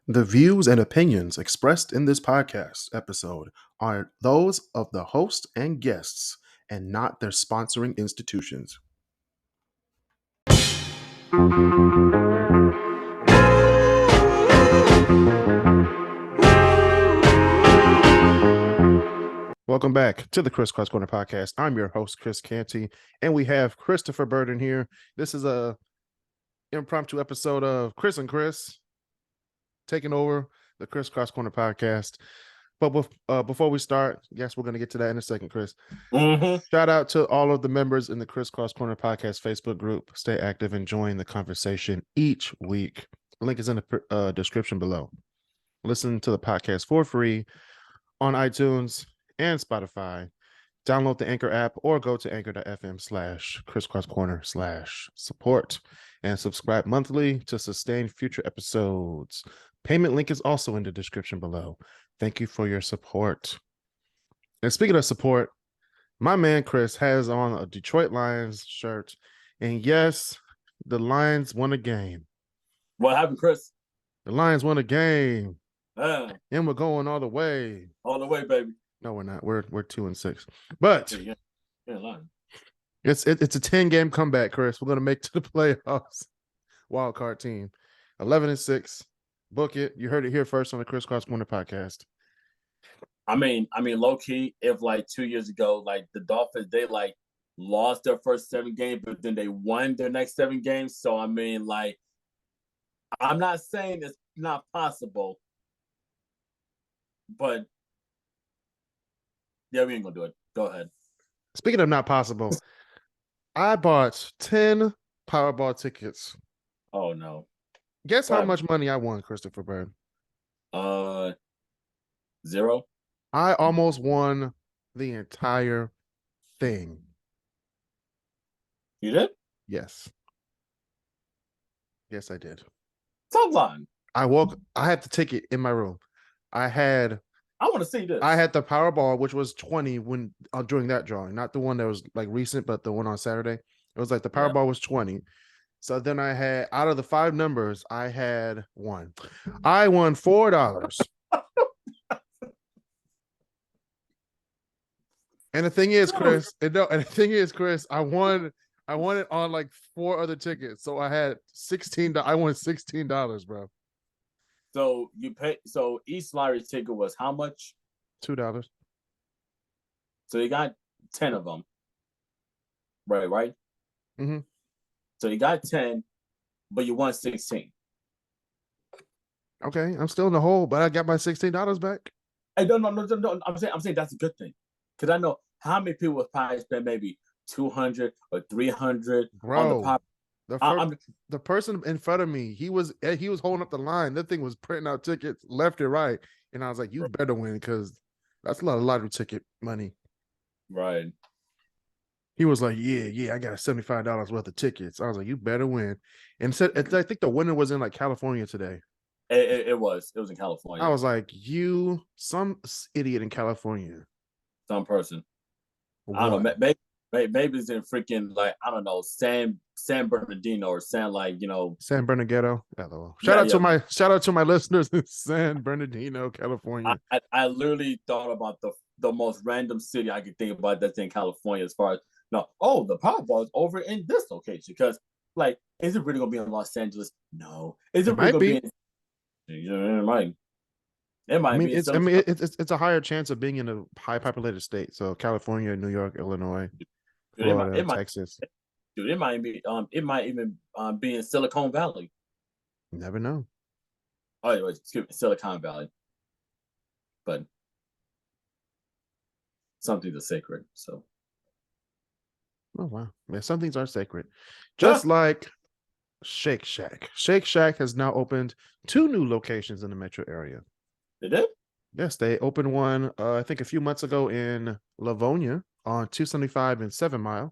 The views and opinions expressed in this podcast episode are those of the host and guests and not their sponsoring institutions. Welcome back to the KrisCross Corner Podcast. I'm your host, Chris Canty, and we have Christopher Burden here. This is a impromptu episode of Kris and Chris taking over the KrisCross Corner Podcast. But before we start, yes, we're going to get to that in a second, Chris. Shout out to all of the members in the KrisCross Corner Podcast Facebook group. Stay active and join the conversation each week. The link is in the description below. Listen to the podcast for free on iTunes and Spotify. Download the Anchor app or go to anchor.fm/KrisCrossCorner/support and subscribe monthly to sustain future episodes. Payment link is also in the description below. Thank you for your support. And speaking of support, my man Chris has on a Detroit Lions shirt. And yes, the Lions won a game. What happened, Chris? The Lions won a game. And we're going all the way. All the way, baby. No, we're not. We're 2-6. But yeah, lying. It's a 10-game comeback, Chris. We're gonna make to the playoffs. Wild card team. 11-6. Book it. You heard it here first on the KrisCross Corner Podcast. I mean, low key, if like 2 years ago, like the Dolphins, they like lost their first 7 games, but then they won their next 7 games. So I mean, like, I'm not saying it's not possible, but yeah, we ain't gonna do it. Go ahead. Speaking of not possible, I bought 10 Powerball tickets. Oh no! Guess how much money I won, Christopher Bird? 0. I almost won the entire thing. You did? Yes. Yes, I did. Stop lying. I had the ticket in my room. I want to see this. I had the Powerball, which was 20 when during that drawing, not the one that was like recent, but the one on Saturday. It was like the Powerball was 20. So then I had, out of the 5 numbers, I had one. I won $4. And the thing is, Chris, I won it on like 4 other tickets. So I had $16. I won $16, bro. So you pay. So each lottery ticket was how much? $2. So you got 10 of them. Right. Mm-hmm. So you got 10, but you won 16. Okay, I'm still in the hole, but I got my $16 back. Hey, no. I'm saying that's a good thing, because I know how many people would probably spend maybe $200 or $300 on the pop. The person in front of me, he was holding up the line. That thing was printing out tickets left and right, and I was like, "You better win, because that's a lot of lottery ticket money." Right. He was like, "Yeah, I got $75 worth of tickets." I was like, "You better win," and said, I think the winner was in like California today. It was in California. I was like, some idiot in California, some person. What? I don't know. Maybe it's in freaking, like, I don't know, San Bernardino or San Bernardino. Shout out to my listeners in San Bernardino, California. I literally thought about the most random city I could think about that's in California, as far as the Powerball is over in this location, because like, is it really gonna be in Los Angeles? No. Is it really gonna be in, it might be. It's a higher chance of being in a high populated state. So California, New York, Illinois, Florida, Texas. Dude, it might even be in Silicon Valley. You never know. Oh, anyways, excuse me, Silicon Valley. But some things are sacred, so. Oh wow. Yeah, some things are sacred. Just like Shake Shack. Shake Shack has now opened 2 new locations in the metro area. They did? Yes, they opened one, I think a few months ago in Livonia on 275 and 7 Mile.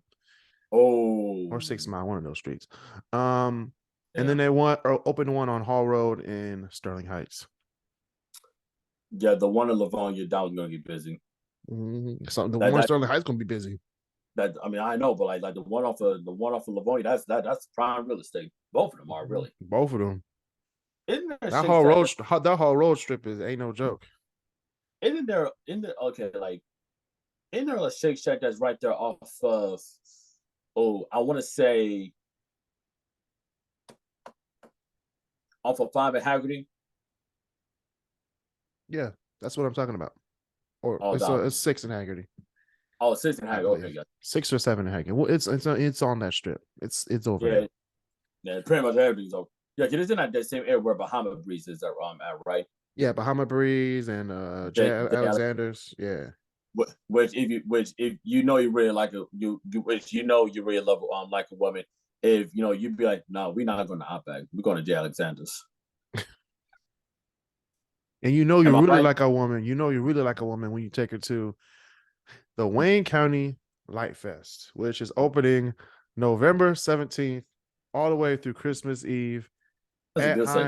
Oh. Or 6 Mile, one of those streets. And then they opened one on Hall Road in Sterling Heights. Yeah, the one in Livonia, that was going to get busy. Mm-hmm. So the one in Sterling Heights going to be busy. That, I mean, I know, but like the one off of Livonia, that's prime real estate. Both of them are, really. Both of them. Isn't there a That Shake whole Shack? road trip ain't no joke. Isn't there isn't there a Shake Shack that's right there off of I want to say off of 5 and Haggerty? Yeah, that's what I'm talking about. Or Oh, it's 6 in Haggerty, 6 and I Haggerty. Okay, believe. yeah. 6 or 7 in Haggerty. Well, it's on that strip. It's over there. Yeah, pretty much everything's over. Yeah, because it's in that same area where Bahama Breeze is at, right? Yeah, Bahama Breeze and J. Alexander's. Yeah. Which if you know you really like which you know you really love like a woman, if you know you'd be like, no, we're not going to Outback, we're going to J. Alexander's. And you know you Am I really right? like a woman. You know you really like a woman when you take her to the Wayne County Light Fest, which is opening November 17th all the way through Christmas Eve That's a at good segue.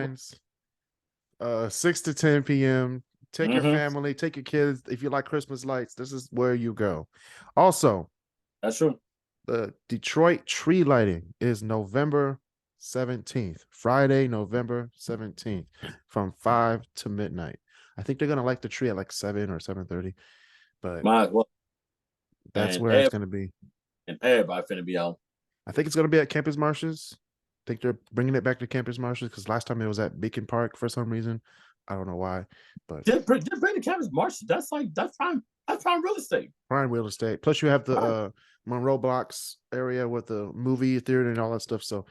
Heinz, 6 to 10 p.m. Take your Mm-hmm. family, take your kids. If you like Christmas lights, this is where you go. Also, That's true. the Detroit tree lighting is November 17th, Friday, November 17th, from 5 to midnight. I think they're gonna light the tree at like 7 or 7:30, but Might as well. that's And where it's gonna be. everybody finna be out. I think it's gonna be at Campus Marshes. I think they're bringing it back to Campus Marshes because last time it was at Beacon Park for some reason. I don't know why, but Just bring the Campus Marsh. That's prime. That's prime real estate. prime real estate. Plus, you have the Monroe Blocks area with the movie theater and all that stuff. So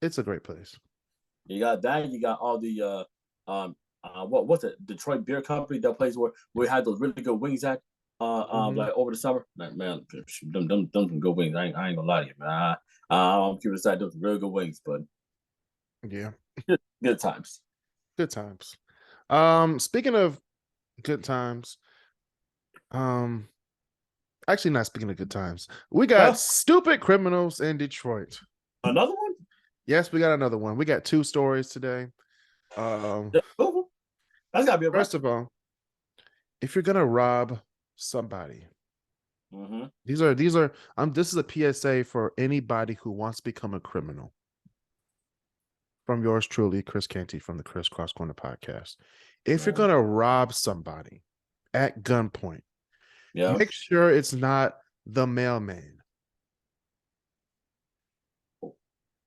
it's a great place. You got that. You got all the what's it? Detroit Beer Company, that place where we had those really good wings at like over the summer. Like, man, them good wings. I ain't gonna lie to you, man. I'm curious that those really good wings, but Yeah, good times. good times. Speaking of good times, actually not speaking of good times, we got stupid criminals in Detroit. Another one? Yes, we got another one. We got 2 stories today. That's gotta be a First of all, if you're gonna rob somebody, these are this is a PSA for anybody who wants to become a criminal. From yours truly, Chris Canty from the KrisCross Corner Podcast. If you're gonna rob somebody at gunpoint, make sure it's not the mailman.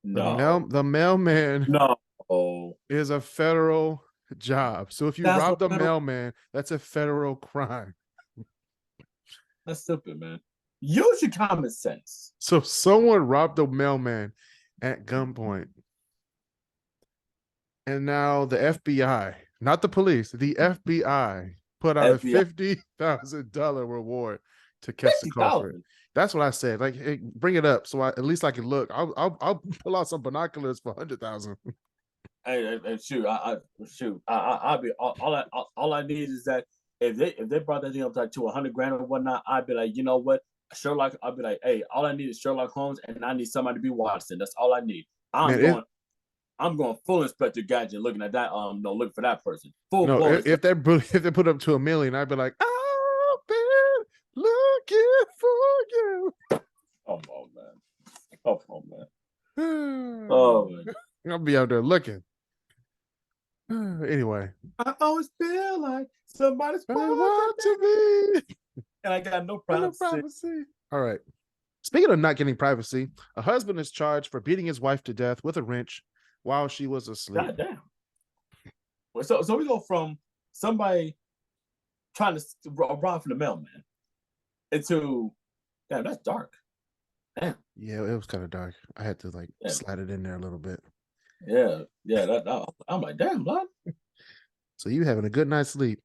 No. The mailman No. is a federal job. So if you rob the mailman, that's a federal crime. That's stupid, man. Use your common sense. So if someone robbed the mailman at gunpoint, and now the FBI, not the police, the FBI put out a $50,000 reward to catch the culprit. That's what I said. Like, hey, bring it up so at least I can look. I'll pull out some binoculars for 100,000. Hey, shoot! I'll be all I need is that if they brought that thing up to 100 grand or whatnot, I'd be like, you know what, Sherlock. I'll be like, hey, all I need is Sherlock Holmes, and I need somebody to be Watson. That's all I need. I'm going full Inspector Gadget, looking at that. Looking for that person. If they put up to $1 million, I'd be like, I've been looking for you. Come on, man. Oh man, I'll be out there looking. Anyway, I always feel like somebody's watching me, and I got no privacy. All right. Speaking of not getting privacy, a husband is charged for beating his wife to death with a wrench while she was asleep. God damn. So we go from somebody trying to rob from the mailman into, damn, that's dark. Damn. Yeah, it was kind of dark. I had to slide it in there a little bit. Yeah. I'm like, damn, blood. So you having a good night's sleep,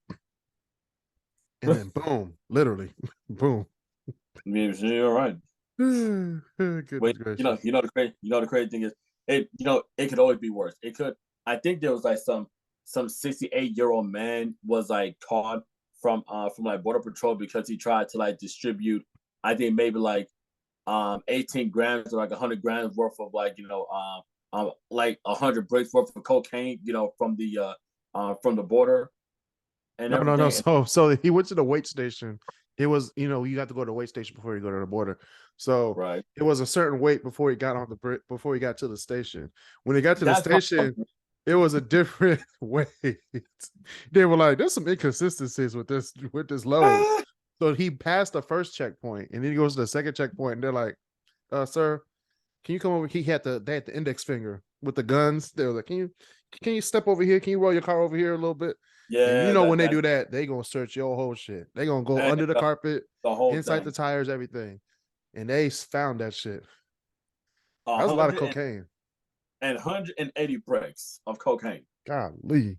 and then boom, literally, boom. You're right. Wait, you know the crazy thing is, it could always be worse. It could. I think there was like some 68-year-old man was like caught from like Border Patrol because he tried to like distribute, I think maybe like 18 grams or like 100 grams worth of like like 100 bricks worth of cocaine, from the border. And no. So he went to the weight station. It was, you have to go to the weight station before you go to the border. So right. It was a certain weight before he got to the station. When he got to the station, It was a different way. They were like, "There's some inconsistencies with this load." So he passed the first checkpoint, and then he goes to the second checkpoint, and they're like, "Sir, can you come over?" They had the index finger with the guns. They were like, "Can you step over here? Can you roll your car over here a little bit?" And Yeah, when they do that, they gonna search your whole shit. They gonna go under the carpet, the whole inside thing. the tires, everything. And they found that shit. That was a 100 lot of cocaine. and 180 bricks of cocaine. Golly.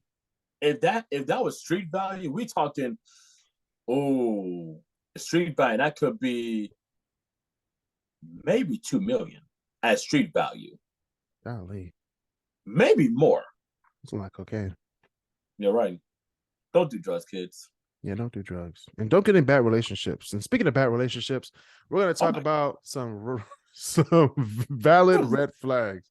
If that was street value, we talking, street value, that could be maybe 2 million at street value. Golly. Maybe more. It's a lot of cocaine. You're right. Don't do drugs, kids. Yeah, don't do drugs. And don't get in bad relationships. And speaking of bad relationships, we're going to talk about some valid red flags.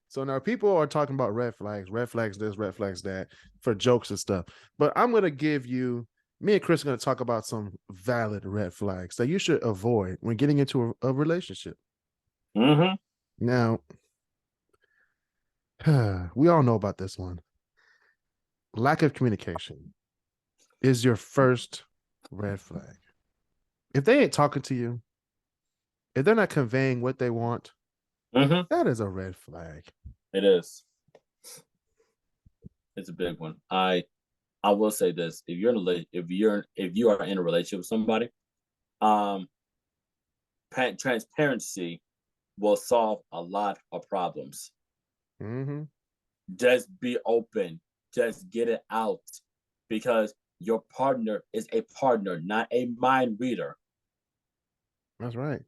So now people are talking about red flags this, red flags that, for jokes and stuff. But I'm going to give you, me and Kris are going to talk about some valid red flags that you should avoid when getting into a relationship. Mm-hmm. Now, we all know about this one. Lack of communication is your first red flag. If they ain't talking to you, if they're not conveying what they want, that is a red flag. It is. It's a big one. I will say this: if you are in a relationship with somebody, transparency will solve a lot of problems. Mm-hmm. Just be open. Just get it out, because your partner is a partner, not a mind reader. That's right.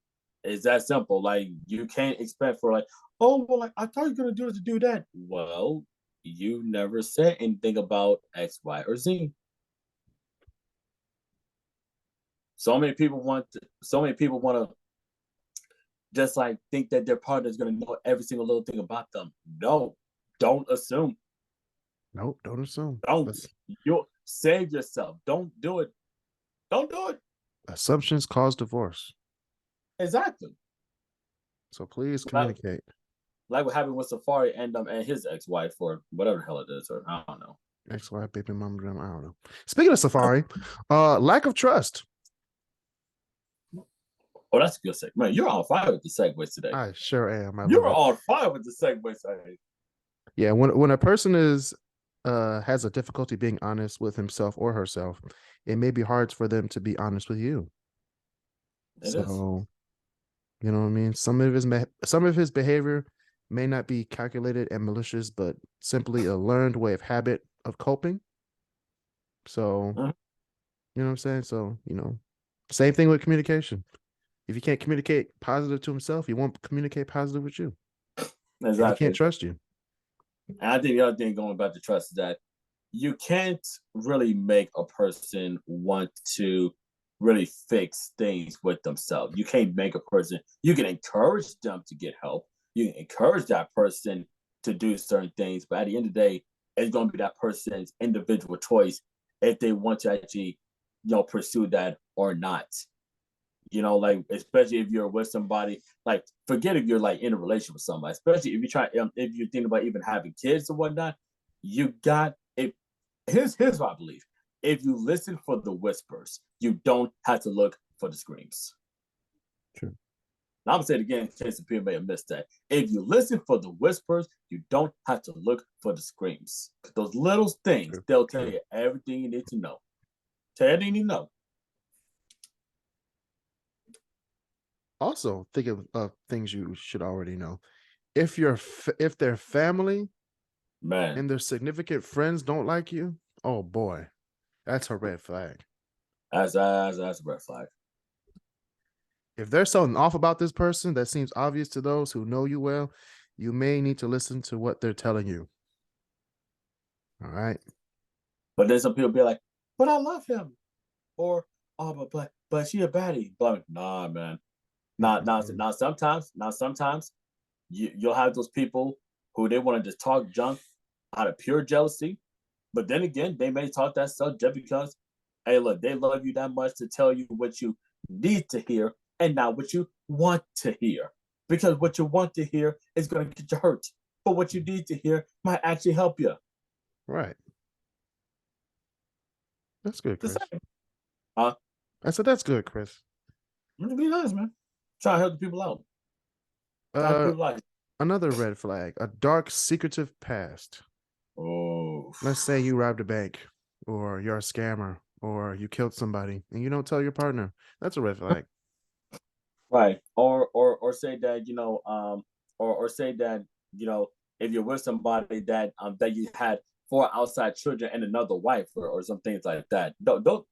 It's that simple. Like, you can't expect for like, oh, well, like, I thought you were gonna do this to do that. Well, you never said anything about X, Y, or Z. So many people want to just like think that their partner is gonna know every single little thing about them. No, don't assume. Nope, don't assume. You'll save yourself. Don't do it. Don't do it. Assumptions cause divorce. Exactly. So please communicate. Like what happened with Safari and his ex-wife, or whatever the hell it is, or I don't know. Ex-wife, baby mama, I don't know. Speaking of Safari, lack of trust. Oh, that's a good segue. Man, you're on fire with the segues today. I sure am. You're on fire with the segues today. Yeah, when a person has a difficulty being honest with himself or herself, it may be hard for them to be honest with you. You know what I mean? Some of his behavior may not be calculated and malicious, but simply a learned way of habit of coping. So, you know what I'm saying? So, same thing with communication. If you can't communicate positive to himself, he won't communicate positive with you. Exactly. He can't trust you. And I think the other thing going back to trust is that you can't really make a person want to really fix things with themselves. You can't make a person, you can encourage them to get help. You can encourage that person to do certain things, but at the end of the day, it's going to be that person's individual choice if they want to actually, pursue that or not. Like, especially if you're with somebody, like, forget if you're like in a relationship with somebody, especially if you're thinking about even having kids or whatnot, you got it. Here's what I believe. If you listen for the whispers, you don't have to look for the screams. True. Now, I'm going to say it again in case the people may have missed that. If you listen for the whispers, you don't have to look for the screams. Those little things, they'll tell you everything you need to know. Tell you everything you know. Also, think of things you should already know. If their family, man, and their significant friends don't like you, oh boy, that's a red flag. That's a red flag. If there's something off about this person that seems obvious to those who know you well, you may need to listen to what they're telling you. All right. But then some people be like, "But I love him," or "Oh, but she a baddie." But nah, man. Now sometimes you'll have those people who they want to just talk junk out of pure jealousy, but then again, they may talk that stuff just because, hey, look, they love you that much to tell you what you need to hear and not what you want to hear, because what you want to hear is going to get you hurt. but what you need to hear might actually help you. Right. That's good, Chris. Huh? I said that's good, Chris. I'm just being honest, man. Try to help the people out. Another red flag: a dark, secretive past. Oh, let's say you robbed a bank, or you're a scammer, or you killed somebody, and you don't tell your partner. That's a red flag. Right. Or say that, or say that, if you're with somebody that you had 4 outside children and another wife, or some things like that. Don't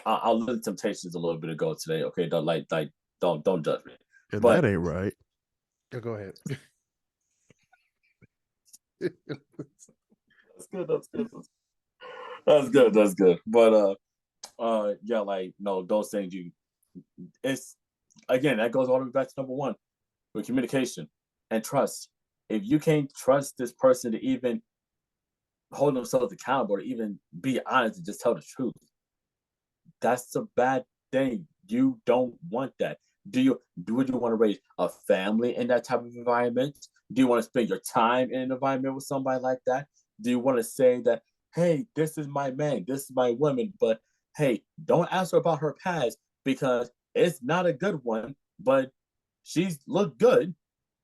I'll let Temptations a little bit ago today. Okay, don't judge me. And but that ain't right. Go ahead. That's good. That's good. But yeah, like, no, those things it's, again, that goes all the way back to number one, with communication and trust. If you can't trust this person to even hold themselves accountable, or even be honest and just tell the truth, that's a bad thing. You don't want that. Would you want to raise a family in that type of environment? Do you want to spend your time in an environment with somebody like that? Do you want to say that, hey, this is my man, this is my woman, but hey, don't ask her about her past, because it's not a good one, but she's looked good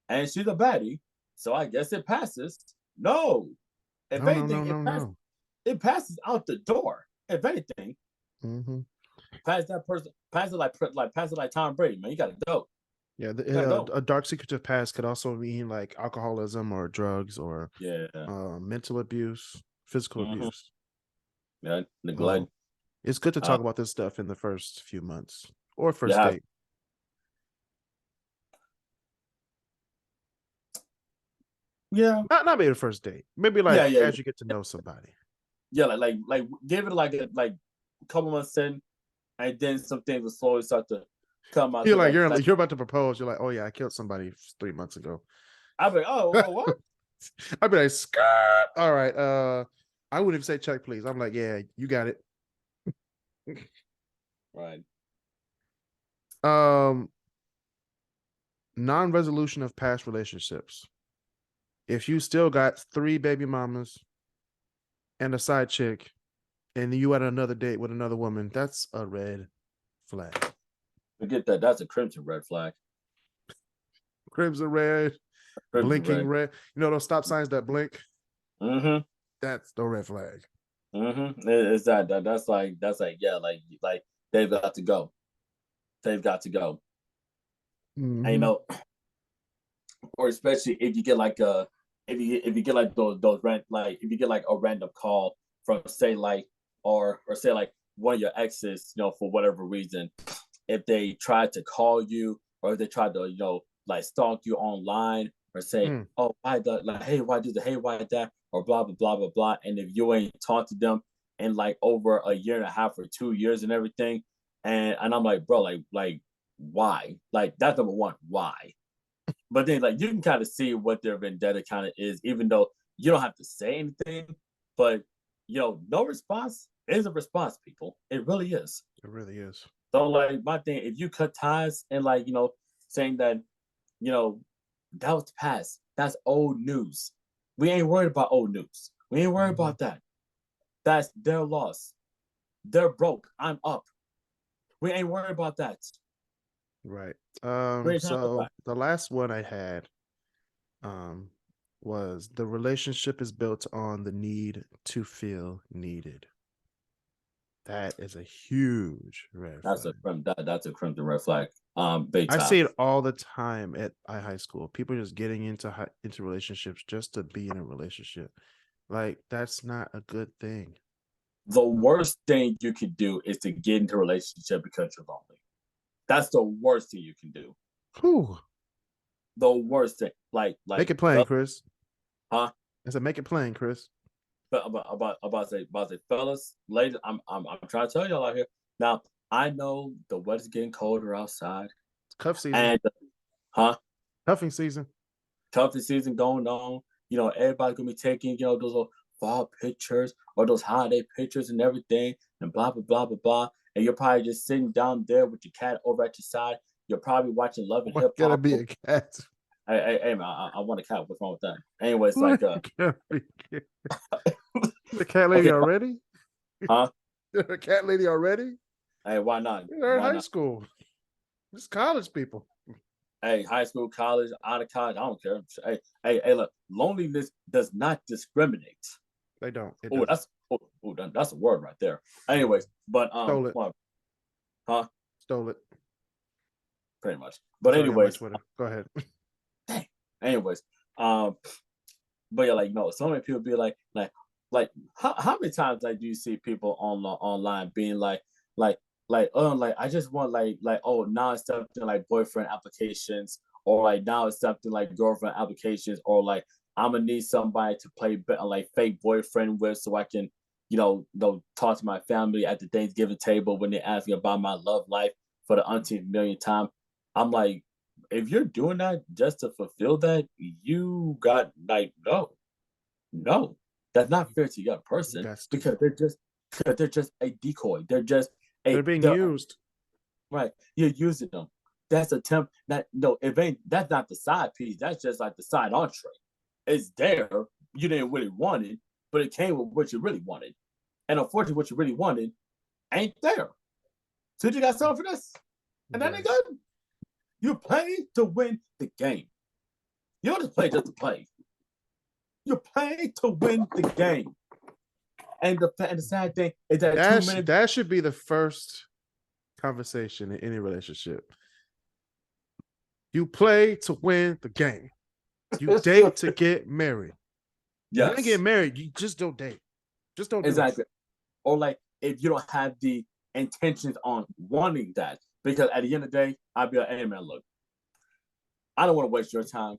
and she's a baddie, so I guess it passes. No. If anything, it passes out the door. If anything, pass that person, pass it like Tom Brady, man. You gotta go. Yeah, a dark secretive past could also mean like alcoholism or drugs or mental abuse, physical abuse. Yeah, neglect. It's good to talk about this stuff in the first few months or first date. Yeah, not maybe the first date. Maybe like as you get to know somebody. Yeah, like give it like a couple months in, and then some things will slowly start to come out. You're like you're about to propose. You're like, oh yeah, I killed somebody 3 months ago. I'll be like, oh what? I'd be like, skirt. All right. I wouldn't even say check, please. I'm like, yeah, you got it. Right. Non-resolution of past relationships. If you still got 3 baby mamas and a side chick, and you had another date with another woman, that's a red flag. Forget that. That's a crimson red flag. Crimson red, blinking red. You know those stop signs that blink? Mm-hmm. That's the red flag. Mm-hmm. It's that's like yeah, like they've got to go. They've got to go. Mm-hmm. And or especially if you get like if you get like those if you get like a random call from, say, like or say like one of your exes, for whatever reason, if they tried to call you, or if they tried to like stalk you online, or say, oh, why the, like, hey, why do the, hey, why that, or blah blah blah blah blah, and if you ain't talked to them in like over a year and a half or 2 years and everything, and I'm like, bro, like why? Like, that's number one, why? But then, like, you can kind of see what their vendetta kind of is, even though you don't have to say anything. But no response is a response, people. It really is. It really is. So, like, my thing, if you cut ties and like saying that that was the past, that's old news. We ain't worried about old news. We ain't worried about that. That's their loss. They're broke. I'm up. We ain't worried about that. Right. So the last one I had was the relationship is built on the need to feel needed. That is a huge red flag. That's a crimson red flag. I see it all the time at high school. People just getting into relationships just to be in a relationship. Like, that's not a good thing. The worst thing you could do is to get into a relationship because you're lonely. That's the worst thing you can do. Whew. The worst thing. Like make it plain, Chris. Huh? I said, make it plain, Chris. But about to say, fellas, ladies, I'm trying to tell y'all out here. Now, I know the weather's getting colder outside. It's cuff season. And cuffing season. Cuffing season going on. Everybody's gonna be taking, those little fall pictures or those holiday pictures and everything, and blah blah blah blah blah. And you're probably just sitting down there with your cat over at your side. You're probably watching Love and Hip Hop. Gotta be a cat. Hey man, I want a cat. What's wrong with that? Anyway, it's like The cat lady okay, already? huh? The cat lady already? Hey, why not? They're in Why high not? school. It's college people. Hey, high school, college, out of college, I don't care. Hey, look, loneliness does not discriminate. They don't. It Oh, doesn't. that's a word right there. Anyways, but Stole it. what, huh? Stole it. Pretty much. But It's already on my anyways, Twitter. Go ahead. dang. Anyways, but yeah, like no, so many people be like how many times like do you see people online being like like I just want like oh now it's something like boyfriend applications or like now it's something like girlfriend applications or like I'm gonna need somebody to play like fake boyfriend with so I can talk to my family at the Thanksgiving table when they ask me about my love life for the umpteenth million time. I'm like, if you're doing that just to fulfill that, you got like no, that's not fair to the other person That's because they're just a decoy. They're just they're a being they're used. right. You're using them. That's a temp. That no, it ain't. That's not the side piece. That's just like the side entree. It's there. You didn't really want it, but it came with what you really wanted. And unfortunately, what you really wanted ain't there. So you got something for this, and that ain't Yes. good. You play to win the game. You don't just play just to play. You play to win the game. And the sad thing is that That should be the first conversation in any relationship. You play to win the game. You date to get married. Yes. You didn't get married, you just don't date. Just don't do exactly. Or like if you don't have the intentions on wanting that. Because at the end of the day, I'll be like, hey man, look, I don't want to waste your time.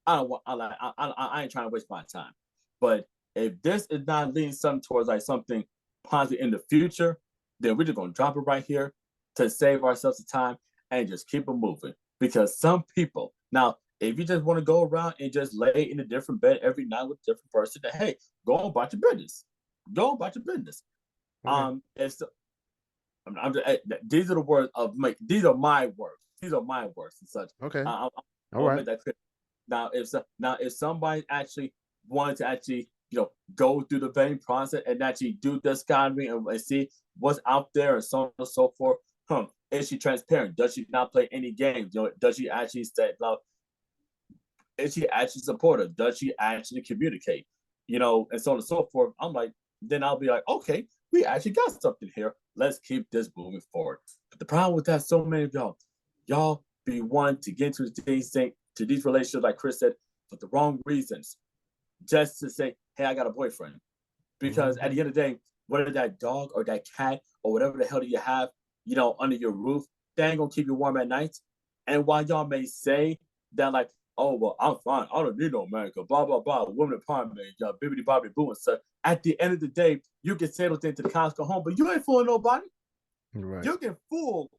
I ain't trying to waste my time. But if this is not leading something towards like something positive in the future, then we're just gonna drop it right here to save ourselves the time and just keep it moving. Because some people now, if you just want to go around and just lay in a different bed every night with a different person, then hey, go on about your business. Go on about your business. Okay. These are the words of like these are my words. These are my words and such. Okay. All right. Now, if somebody actually wanted to actually go through the vetting process and actually do this kind of thing and see what's out there and so on and so forth, is she transparent? Does she not play any games? Does she actually say is she actually supportive? Does she actually communicate? And so on and so forth. I'm like, then I'll be like, okay, we actually got something here. Let's keep this moving forward. But the problem with that, so many of y'all be wanting to get into these relationships, like Chris said, for the wrong reasons, just to say, hey, I got a boyfriend. Because at the end of the day, whether that dog or that cat or whatever the hell do you have, under your roof, they ain't gonna keep you warm at night. And while y'all may say that, like, oh well, I'm fine, I don't need no man, blah blah blah, women empowerment, bibbity bobbity boo and stuff. At the end of the day, you can settle into the cows go home, but you ain't fooling nobody. Right. You can fool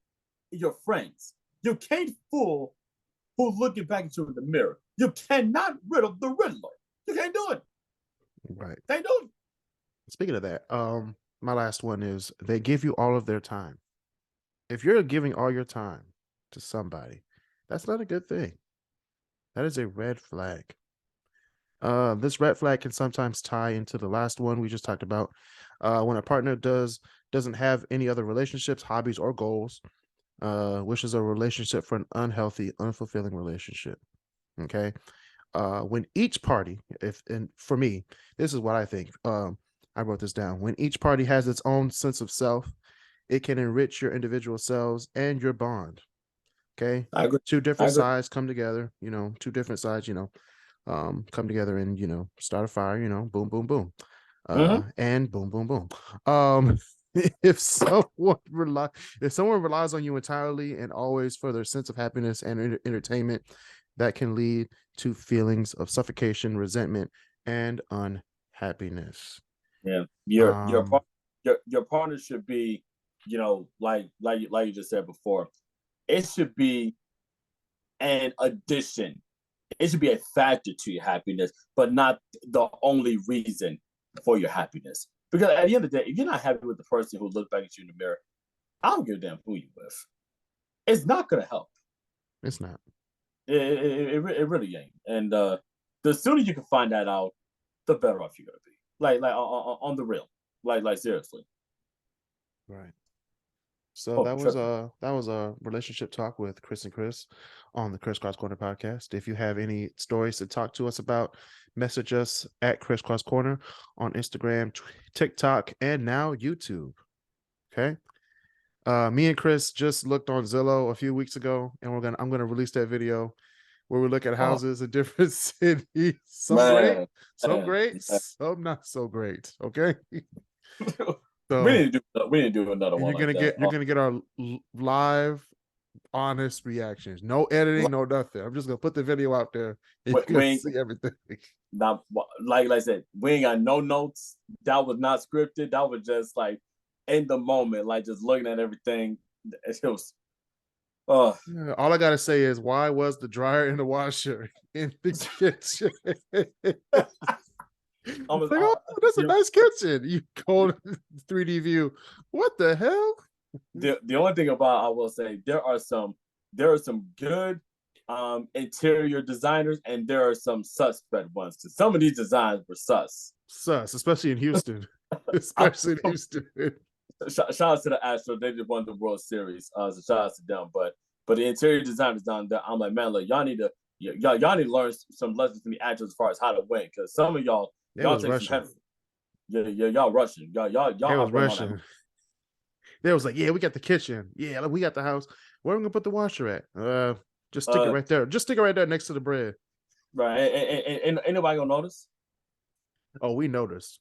your friends. You can't fool who's looking back at you in the mirror. You cannot riddle the Riddler. You can't do it. Right. They do it. Speaking of that, my last one is they give you all of their time. If you're giving all your time to somebody, that's not a good thing. That is a red flag. This red flag can sometimes tie into the last one we just talked about. When a partner doesn't have any other relationships, hobbies, or goals, wishes a relationship for an unhealthy, unfulfilling relationship. Okay. When each party, and for me, this is what I think. I wrote this down. When each party has its own sense of self, it can enrich your individual selves and your bond. Okay. I agree. Two different sides come together, two different sides, come together and, start a fire, boom, boom, boom. And boom, boom, boom. If someone relies on you entirely and always for their sense of happiness and entertainment, that can lead to feelings of suffocation, resentment, and unhappiness. Yeah, your partner should be, like you just said before, it should be an addition. It should be a factor to your happiness, but not the only reason for your happiness. Because at the end of the day, if you're not happy with the person who looks back at you in the mirror, I don't give a damn who you with. It's not gonna help. It's not. It really ain't. And the sooner you can find that out, the better off you're gonna be. Like on the real. Like seriously. Right. So Oh, that was trust me. a relationship talk with Kris and Chris on the KrisCross Corner podcast. If you have any stories to talk to us about, message us at KrisCross Corner on Instagram, TikTok, and now YouTube. Okay. Me and Chris just looked on Zillow a few weeks ago, and I'm gonna release that video where we look at Oh houses in different cities. Some great, man, some man. great, some not so great. Okay. we So need to do another and one like that. you're gonna get our live, honest reactions. No editing, no nothing. I'm just gonna put the video out there and We, you we can ain't see everything. not like I said, we ain't got no notes. That was not scripted. That was just like in the moment, like just looking at everything. It was oh Yeah, all I gotta say is, why was the dryer and the washer in the kitchen? I'm Like, oh, that's a the, nice kitchen. You go to 3D view. What the hell? the only thing about I will say there are some good interior designers and there are some suspect ones because some of these designs were sus. Sus, especially in Houston. I, Especially in Houston. shout out to the Astros. They just won the World Series. So shout out to them. But the interior designers down there, I'm like, man, look, y'all need to learn some lessons from the Astros as far as how to win. Because some of They y'all was take some rushing. heavy. Yeah, y'all rushing. Y'all They was operating on that. rushing. They was like, yeah, we got the kitchen. Yeah, we got the house. Where are we gonna put the washer at? Just stick it right there. Just stick it right there next to the bread. Right. And ain't nobody gonna notice. Oh, we noticed.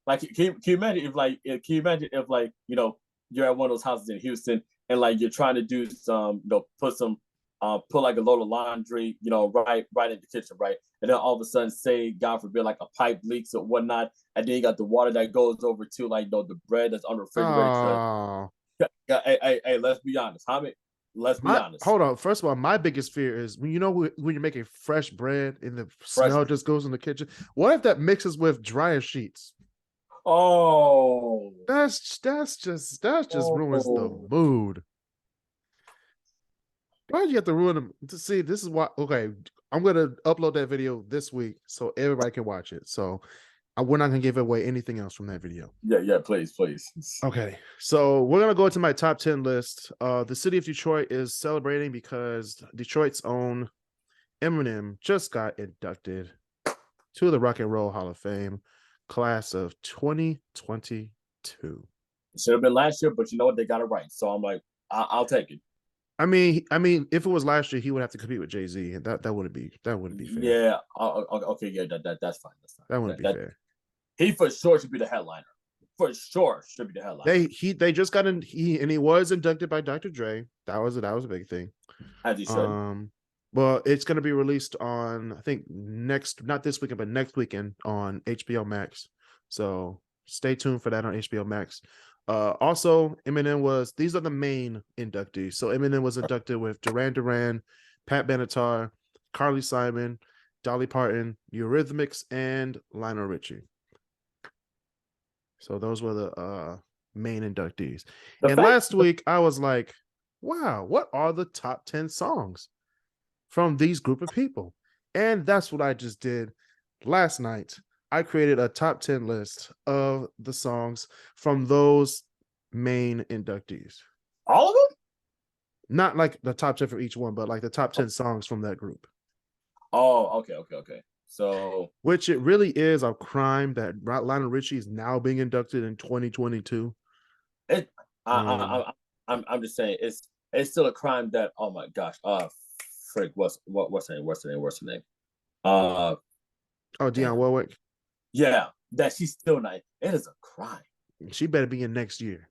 Like, can you imagine if you're at one of those houses in Houston and like you're trying to do some, put like a load of laundry, right in the kitchen, right? And then all of a sudden, say, God forbid, like a pipe leaks or whatnot, and then you got the water that goes over to like the bread that's on the refrigerator. Oh, Hey, let's be honest. Let's be honest. hold on. First of all, my biggest fear is when you're making fresh bread and the Fresh. smell just goes in the kitchen. What if that mixes with dryer sheets? Oh, That just ruins the mood. Why'd you have to ruin them? To see, this is why. Okay, I'm gonna upload that video this week so everybody can watch it. So we're not gonna give away anything else from that video. Yeah, please. Okay, so we're gonna go into my top 10 list. The city of Detroit is celebrating because Detroit's own Eminem just got inducted to the Rock and Roll Hall of Fame class of 2022. It should have been last year, but you know what? They got it right. So I'm like, I'll take it. I mean, if it was last year, he would have to compete with Jay-Z, and that wouldn't be fair. Yeah. Okay. Yeah. That's fine. That wouldn't be fair. He for sure should be the headliner. For sure should be the headliner. They just got in. He was inducted by Dr. Dre. That was a big thing. As he should. Well, it's going to be released on, I think, not this weekend, but next weekend on HBO Max. So stay tuned for that on HBO Max. Also, these are the main inductees. So Eminem was inducted with Duran Duran, Pat Benatar, Carly Simon, Dolly Parton, Eurythmics, and Lionel Richie. So those were the main inductees. Last week, I was like, wow, what are the top 10 songs from these group of people? And that's what I just did last night. I created a top 10 list of the songs from those main inductees. All of them? Not like the top 10 for each one, but like the top 10 songs from that group. Oh, okay. So, which it really is a crime that Lionel Richie is now being inducted in 2022. I'm just saying it's still a crime that, oh my gosh, frick, what's her name? Dionne Warwick. Yeah, that she's still not. It is a crime. She better be in next year.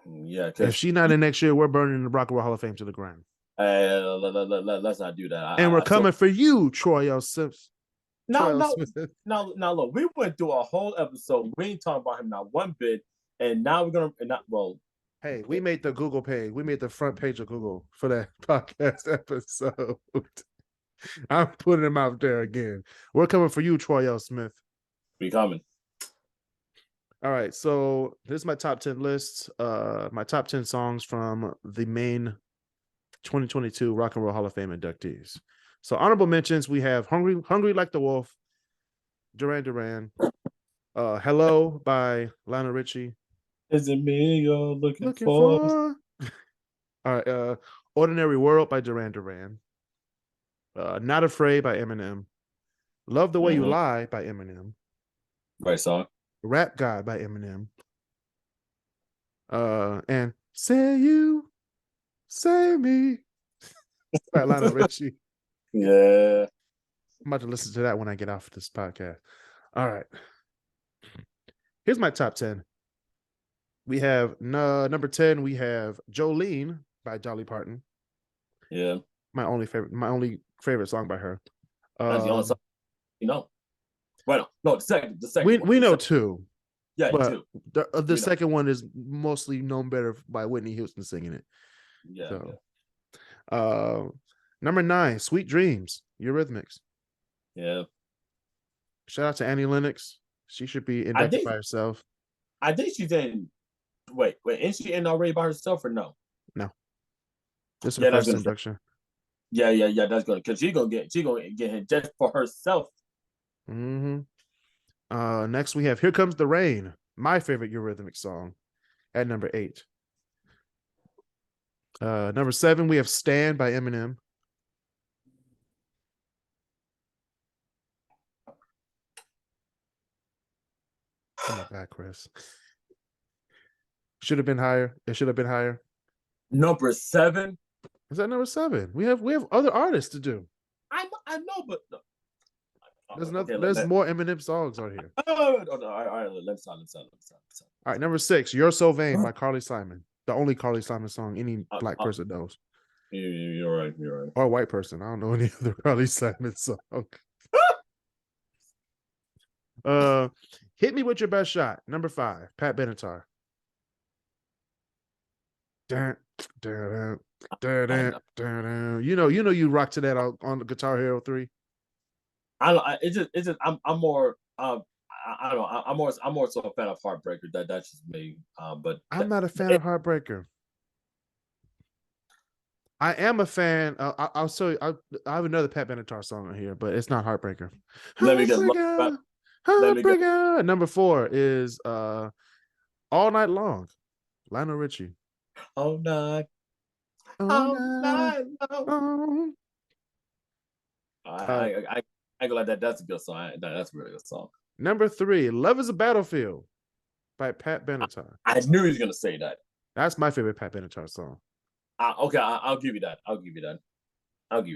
Yeah, if she's not in next year, we're burning the Rock Roll Hall of Fame to the ground. Let's not do that. And we're coming for you, Troy L. Smith. Now, look, we went through a whole episode. We ain't talking about him not one bit, and now we're gonna Hey, we made the Google page. We made the front page of Google for that podcast episode. I'm putting him out there again. We're coming for you, Troy L. Smith. We coming. All right, so this is my top 10 list. My top 10 songs from the main 2022 Rock and Roll Hall of Fame inductees. So honorable mentions, we have Hungry Like the Wolf, Duran Duran, Hello by Lionel Richie. Is it me you're looking for? All right, Ordinary World by Duran Duran. Not Afraid by Eminem. Love the Way You Lie by Eminem. Right song. Rap God by Eminem. And Say You, Say Me by Lionel Richie. Yeah. I'm about to listen to that when I get off this podcast. All right. Here's my top 10. We have number 10, we have Jolene by Dolly Parton. Yeah. My only favorite song by her. That's the only song, Well, no, the second we know two. Yeah, but two. The second one is mostly known better by Whitney Houston singing it. Yeah. So, number 9, Sweet Dreams, Eurythmics. Yeah. Shout out to Annie Lennox. She should be inducted by herself. I think she's in. Wait, is she in already by herself or no? No. This is her first induction. Yeah. That's good because she's gonna get hit just for herself. Mm-hmm. Next we have Here Comes the Rain, my favorite Eurythmic song, at number 8. Number 7 we have Stand by Eminem. Oh my God, Chris. Should have been higher. It should have been higher. Number 7. Is that number 7? We have other artists to do. I know, but there's more Eminem songs on here. All right, let's stop. All right, number 6, You're So Vain by Carly Simon. The only Carly Simon song any black person knows. You're right. Or a white person. I don't know any other Carly Simon song. Hit Me With Your Best Shot, number 5, Pat Benatar. You know you rock to that on the Guitar Hero 3. I'm more I don't know. I'm more so a fan of Heartbreaker. That's just me. But I'm not a fan of Heartbreaker. I am a fan. I'll show you. I have another Pat Benatar song on here, but it's not Heartbreaker. Heartbreaker. Number 4 is All Night Long, Lionel Richie. All night long. I go like that. That's a good song. That's a really good song. Number 3, Love Is a Battlefield by Pat Benatar. I knew he was gonna say that. That's my favorite Pat Benatar song. Okay, I'll give you that. I'll give you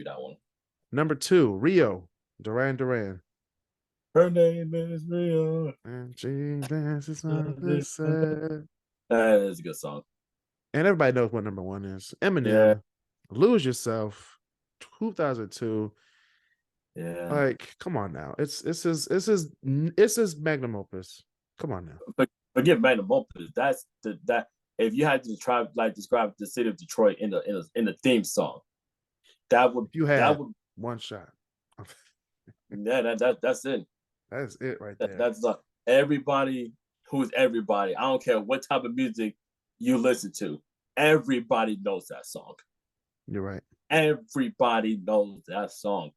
that one. Number 2, Rio, Duran Duran. Her name is Rio. And she dances on the set. That is a good song. And everybody knows what number 1 is. Eminem, yeah. Lose Yourself, 2002. Yeah. Like, come on now. It's his magnum opus. Come on now. Forget magnum opus. That's that. If you had to describe the city of Detroit in the theme song, that would one shot. Yeah, that's it. That's it right there. That's everybody who's everybody. I don't care what type of music you listen to. Everybody knows that song. You're right. Everybody knows that song.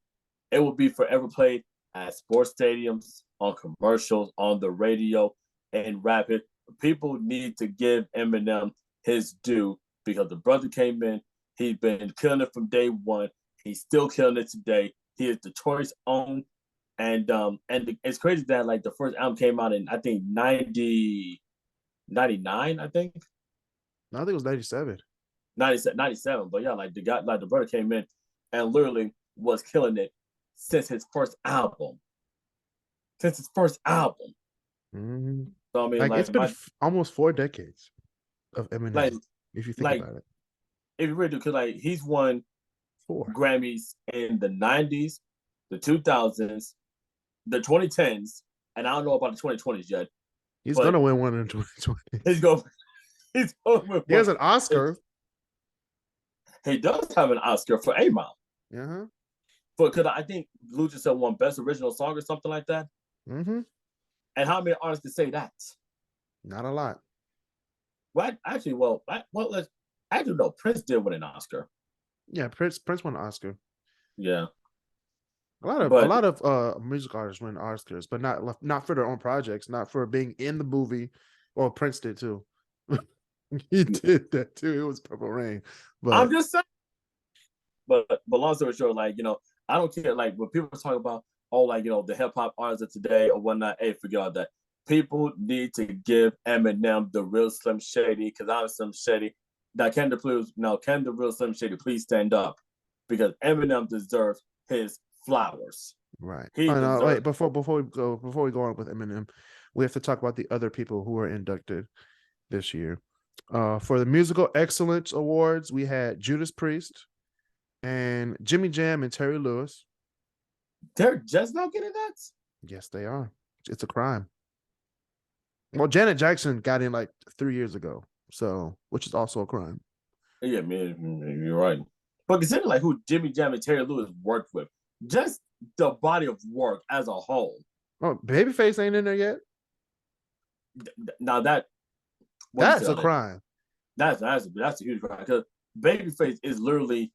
It will be forever played at sports stadiums, on commercials, on the radio, and rapid. People need to give Eminem his due because the brother came in. He's been killing it from day one. He's still killing it today. He is Detroit's own. And it's crazy that like the first album came out in I think 99, I think. No, I think it was 97. 97, but yeah, like the brother came in and literally was killing it since his first album. Mm-hmm. So I mean, it's been almost 4 decades of Eminem. If you think about it, if you really do, because he's won 4 Grammys in the 90s, the 2000s, the 2010s, and I don't know about the 2020s yet. He's gonna win one in 2020. He's gonna win. He has an Oscar. He does have an Oscar for A Mile. Uh-huh. Because I think Lose Yourself won Best Original Song or something like that. Mm-hmm. And how many artists can say that? Not a lot. Well, actually, no. Prince did win an Oscar. Yeah, Prince won an Oscar. Yeah. A lot of music artists win Oscars, but not for their own projects, not for being in the movie. Well, Prince did too. He did that too. It was Purple Rain. But I'm just saying. But long story short, like, I don't care. Like, when people talk about, oh, like, the hip hop artists of today or whatnot, hey, forget all that. People need to give Eminem the real Slim Shady, because I'm Slim Shady. Now, can the real Slim Shady please stand up? Because Eminem deserves his flowers. right. He deserves. Wait, before we go on with Eminem, we have to talk about the other people who were inducted this year. For the Musical Excellence Awards, we had Judas Priest and Jimmy Jam and Terry Lewis. They're just now getting that? Yes, they are. It's a crime. Well, Janet Jackson got in like 3 years ago, so which is also a crime. Yeah, man, you're right. But consider like who Jimmy Jam and Terry Lewis worked with, just the body of work as a whole. Oh, Babyface ain't in there yet. Now that's a crime. That's a huge crime, because Babyface is literally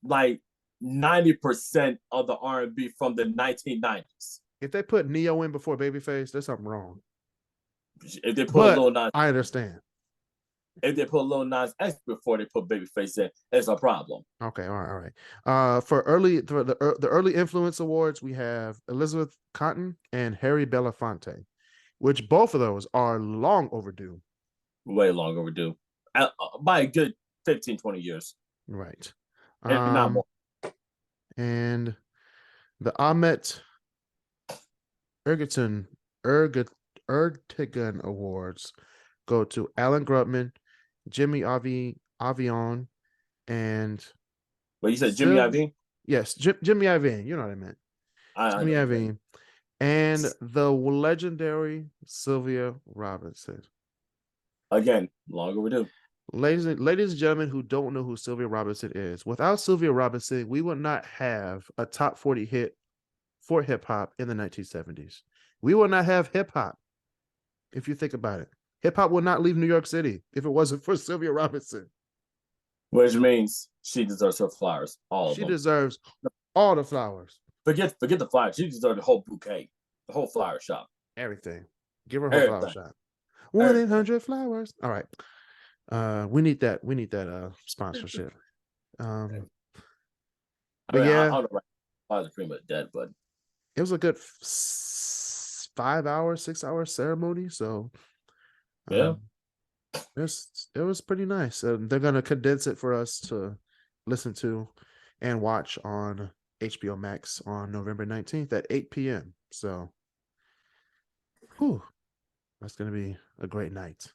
like 90% of the R&B from the 1990s. If they put Neo in before Babyface, there's something wrong. If they put Lil Nas, I understand. If they put Lil Nas X before they put Babyface in, it's a problem. Okay, all right. For the early influence awards, we have Elizabeth Cotton and Harry Belafonte, which both of those are long overdue. Way long overdue, by a good 15, 20 years. Right. And not more. And the Ahmet Ertegun Awards go to Alan Grutman, Jimmy Avion, and But you said Jimmy Iovine? Yes, Jimmy Iovine. You know what I meant. Jimmy Iovine. And the legendary Sylvia Robinson. Again, long overdue. Ladies and gentlemen who don't know who Sylvia Robinson is, without Sylvia Robinson, we would not have a top 40 hit for hip hop in the 1970s. We would not have hip hop. If you think about it, hip hop would not leave New York City if it wasn't for Sylvia Robinson. Which means she deserves her flowers. She deserves all the flowers. Forget the flowers. She deserves the whole bouquet, the whole flower shop. Everything. Give her her flower shop. 1-800-Flowers. All right. We need that. We need that sponsorship. I don't know, right? Pretty much dead, but it was a good 5-hour, 6-hour ceremony. So yeah, it was pretty nice. They're gonna condense it for us to listen to and watch on HBO Max on November 19th at 8 p.m. So, that's gonna be a great night.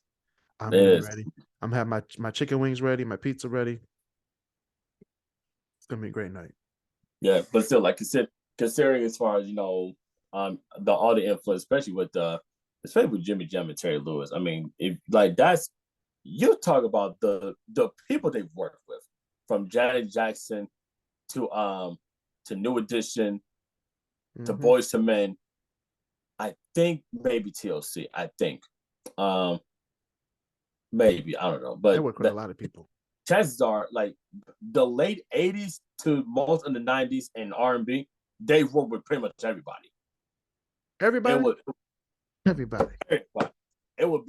I'm ready. I'm having my chicken wings ready, my pizza ready. It's gonna be a great night. Yeah, but still, like considering as far as all the influence, especially with Jimmy Jam and Terry Lewis. I mean, if like that's, you talk about the people they've worked with, from Janet Jackson to New Edition to Boyz II Men. I think maybe TLC. I think. Maybe, I don't know, but they work with a lot of people. Chances are, like the late 80s to most of the 90s in R&B, they work with pretty much everybody. Everybody. It would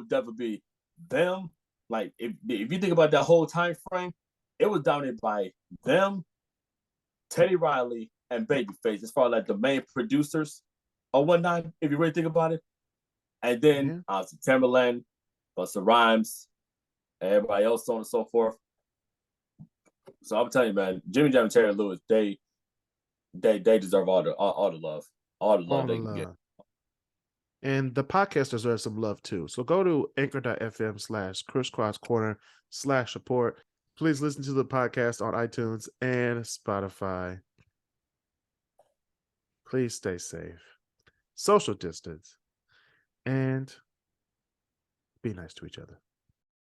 definitely be them. Like if you think about that whole time frame, it was dominated by them, Teddy Riley, and Babyface as far as like the main producers or whatnot. If you really think about it, and then Timberland, Busta Rhymes, everybody else, so on and so forth. So I'm telling you, man, Jimmy Jam and Terry Lewis, they deserve all the love they can get. And the podcast deserves some love too. So go to anchor.fm/KrisCross Corner /support. Please listen to the podcast on iTunes and Spotify. Please stay safe, social distance, and be nice to each other.